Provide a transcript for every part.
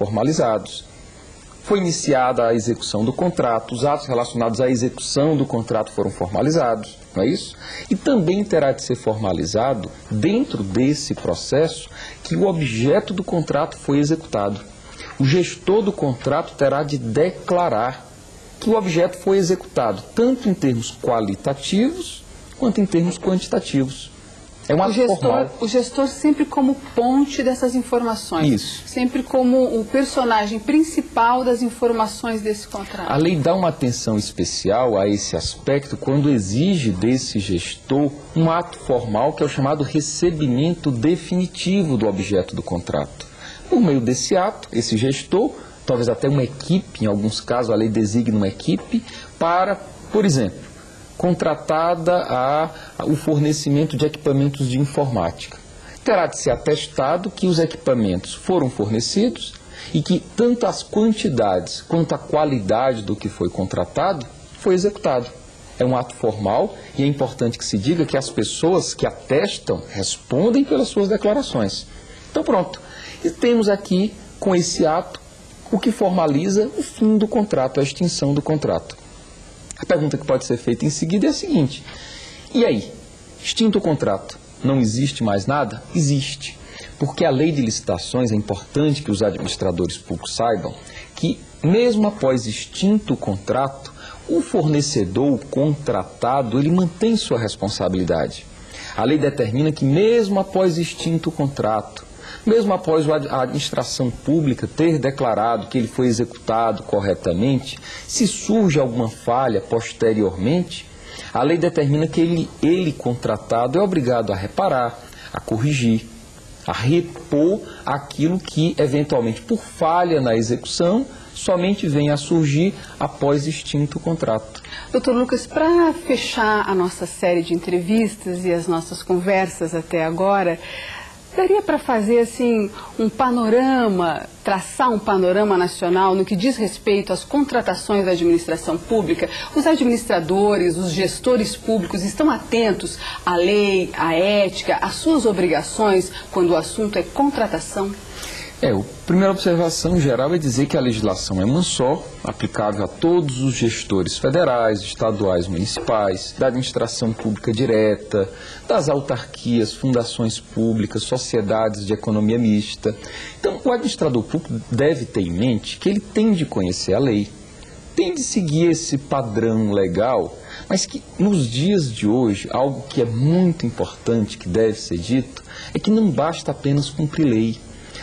formalizados. Foi iniciada a execução do contrato, os atos relacionados à execução do contrato foram formalizados, não é isso? E também terá de ser formalizado, dentro desse processo, que o objeto do contrato foi executado. O gestor do contrato terá de declarar que o objeto foi executado, tanto em termos qualitativos, quanto em termos quantitativos. É um ato formal. O gestor sempre como ponte dessas informações. Isso. Sempre como o personagem principal das informações desse contrato. A lei dá uma atenção especial a esse aspecto quando exige desse gestor um ato formal que é o chamado recebimento definitivo do objeto do contrato. Por meio desse ato, esse gestor, talvez até uma equipe, em alguns casos a lei designa uma equipe, para, por exemplo, contratada o fornecimento de equipamentos de informática. Terá de ser atestado que os equipamentos foram fornecidos e que tanto as quantidades quanto a qualidade do que foi contratado foi executado. É um ato formal e é importante que se diga que as pessoas que atestam respondem pelas suas declarações. Então pronto, e temos aqui com esse ato o que formaliza o fim do contrato, a extinção do contrato. A pergunta que pode ser feita em seguida é a seguinte: e aí? Extinto o contrato, não existe mais nada? Existe. Porque a lei de licitações, é importante que os administradores públicos saibam que, mesmo após extinto o contrato, o fornecedor, o contratado, ele mantém sua responsabilidade. A lei determina que, mesmo após extinto o contrato, mesmo após a administração pública ter declarado que ele foi executado corretamente, se surge alguma falha posteriormente, a lei determina que ele contratado, é obrigado a reparar, a corrigir, a repor aquilo que, eventualmente, por falha na execução, somente vem a surgir após extinto o contrato. Doutor Lucas, para fechar a nossa série de entrevistas e as nossas conversas até agora, daria para fazer assim um panorama, traçar um panorama nacional no que diz respeito às contratações da administração pública? Os administradores, os gestores públicos estão atentos à lei, à ética, às suas obrigações quando o assunto é contratação? A primeira observação geral é dizer que a legislação é uma só, aplicável a todos os gestores federais, estaduais, municipais, da administração pública direta, das autarquias, fundações públicas, sociedades de economia mista. Então, o administrador público deve ter em mente que ele tem de conhecer a lei, tem de seguir esse padrão legal, mas que nos dias de hoje, algo que é muito importante, que deve ser dito, é que não basta apenas cumprir lei.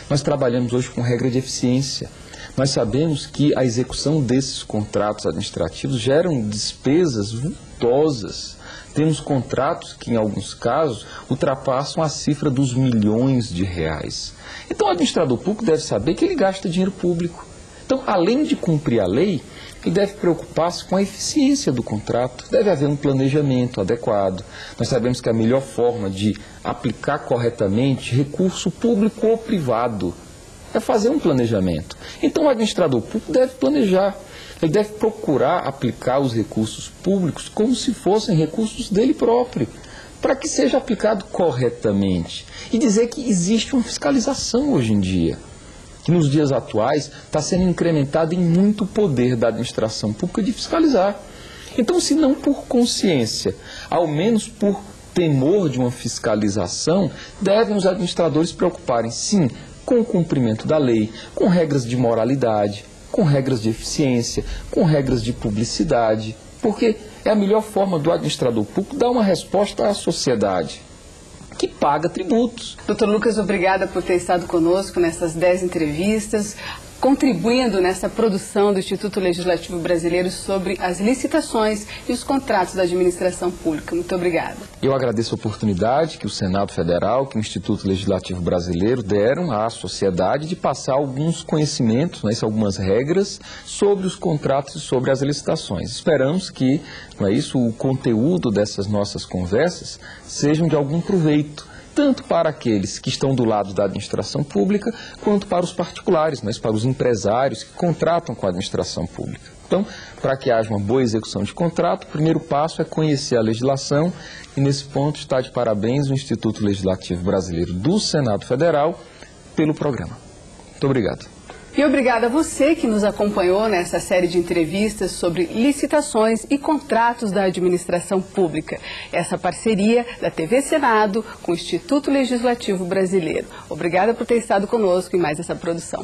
Nós trabalhamos hoje com regra de eficiência. Nós sabemos que a execução desses contratos administrativos geram despesas vultosas. Temos contratos que, em alguns casos, ultrapassam a cifra dos milhões de reais. Então, o administrador público deve saber que ele gasta dinheiro público. Então, além de cumprir a lei, ele deve preocupar-se com a eficiência do contrato. Deve haver um planejamento adequado. Nós sabemos que a melhor forma de aplicar corretamente recurso público ou privado é fazer um planejamento. Então, o administrador público deve planejar. Ele deve procurar aplicar os recursos públicos como se fossem recursos dele próprio, para que seja aplicado corretamente. E dizer que existe uma fiscalização hoje em dia, que nos dias atuais está sendo incrementado em muito poder da administração pública de fiscalizar. Então, se não por consciência, ao menos por temor de uma fiscalização, devem os administradores se preocuparem, sim, com o cumprimento da lei, com regras de moralidade, com regras de eficiência, com regras de publicidade, porque é a melhor forma do administrador público dar uma resposta à sociedade que paga tributos. Doutor Lucas, obrigada por ter estado conosco nessas 10 entrevistas, contribuindo nessa produção do Instituto Legislativo Brasileiro sobre as licitações e os contratos da administração pública. Muito obrigada. Eu agradeço a oportunidade que o Senado Federal, que o Instituto Legislativo Brasileiro deram à sociedade de passar alguns conhecimentos, algumas regras sobre os contratos e sobre as licitações. Esperamos que, o conteúdo dessas nossas conversas sejam de algum proveito, tanto para aqueles que estão do lado da administração pública, quanto para os particulares, para os empresários que contratam com a administração pública. Então, para que haja uma boa execução de contrato, o primeiro passo é conhecer a legislação, e nesse ponto está de parabéns o Instituto Legislativo Brasileiro do Senado Federal pelo programa. Muito obrigado. E obrigada a você que nos acompanhou nessa série de entrevistas sobre licitações e contratos da administração pública. Essa parceria da TV Senado com o Instituto Legislativo Brasileiro. Obrigada por ter estado conosco em mais essa produção.